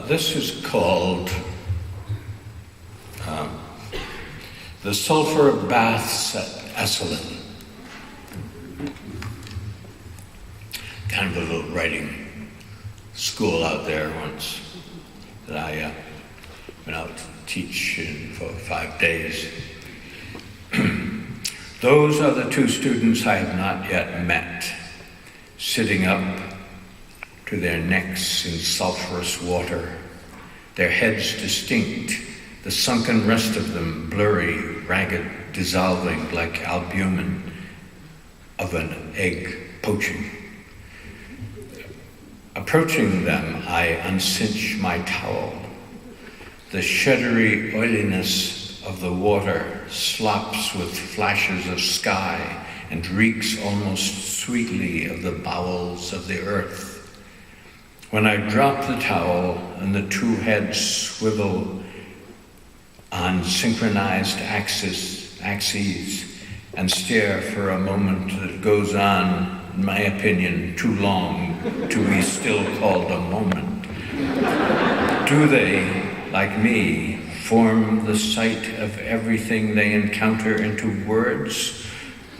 this is called the Sulphur Baths at Esalen. Kind of a little writing school out there once that I went out to teach for 5 days. Those are the two students I have not yet met, sitting up to their necks in sulphurous water, their heads distinct, the sunken rest of them blurry, ragged, dissolving like albumin of an egg poaching. Approaching them, I uncinch my towel. The shuddery oiliness of the water slops with flashes of sky and reeks almost sweetly of the bowels of the earth. When I drop the towel and the two heads swivel on synchronized axes and stare for a moment that goes on, in my opinion, too long to be still called a moment, do they, like me, form the sight of everything they encounter into words?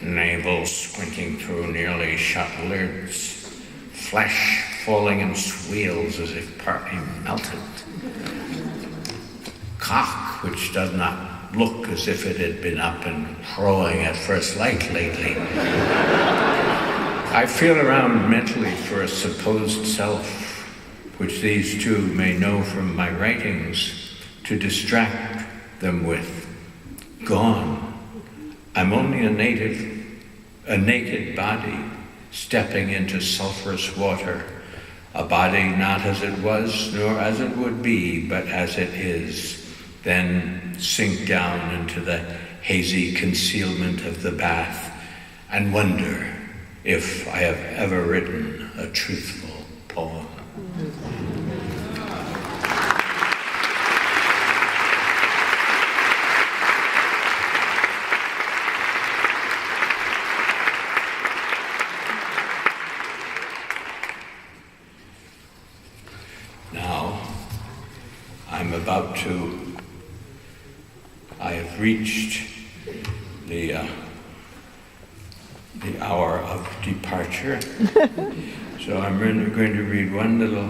Navel squinting through nearly shut lids, flesh falling in swirls as if partly melted, cock which does not look as if it had been up and crowing at first light lately. I feel around mentally for a supposed self, which these two may know from my writings, to distract them with. Gone. I'm only a naked body, stepping into sulphurous water, a body not as it was, nor as it would be, but as it is, then sink down into the hazy concealment of the bath and wonder if I have ever written a truthful poem. Now, I have reached the hour of departure. So I'm going to read one little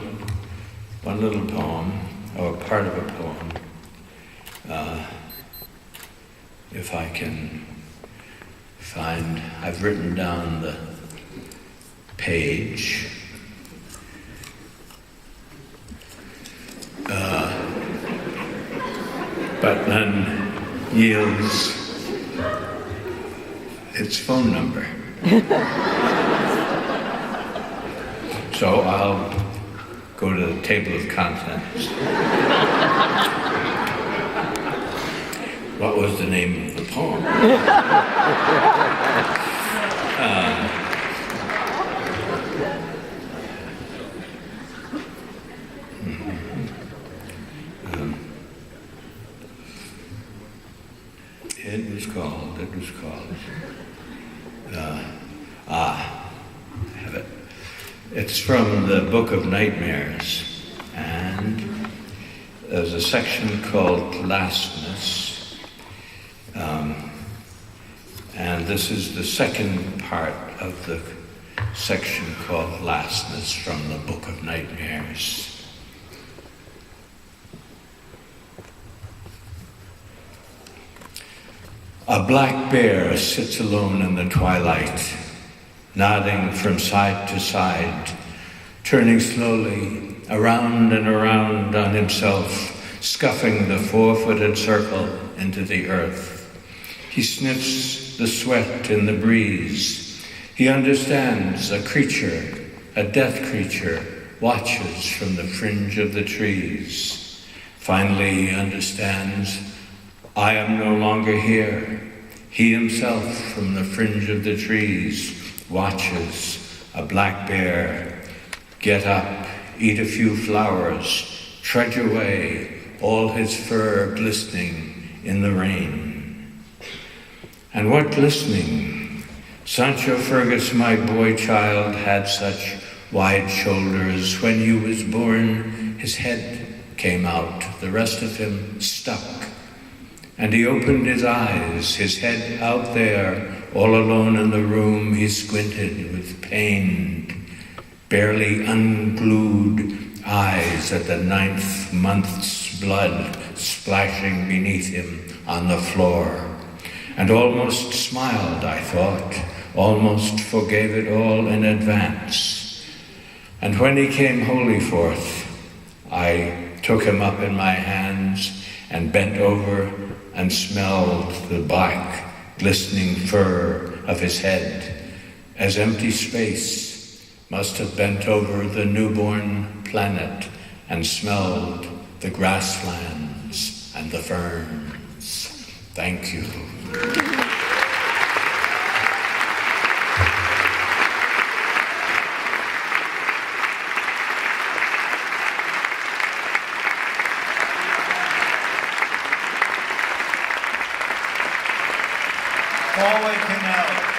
poem, or part of a poem. If I can find, I've written down the page. But none yields its phone number. So I'll go to the table of contents. What was the name of the poem? It was called, I have it. It's from the Book of Nightmares, and there's a section called Lastness, and this is the second part of the section called Lastness from the Book of Nightmares. A black bear sits alone in the twilight, nodding from side to side, turning slowly around and around on himself, scuffing the 4-footed circle into the earth. He sniffs the sweat in the breeze. He understands a creature, a death creature, watches from the fringe of the trees. Finally, he understands, I am no longer here. He himself, from the fringe of the trees, watches a black bear get up, eat a few flowers, trudge away, all his fur glistening in the rain. And what glistening? Sancho Fergus, my boy child, had such wide shoulders. When you was born, his head came out. The rest of him stuck. And he opened his eyes, his head out there, all alone in the room. He squinted with pained, barely unglued eyes at the 9th month's blood splashing beneath him on the floor. And almost smiled, I thought, almost forgave it all in advance. And when he came wholly forth, I took him up in my hands and bent over and smelled the black, glistening fur of his head, as empty space must have bent over the newborn planet and smelled the grasslands and the ferns. Thank you. Galway, Kinnell.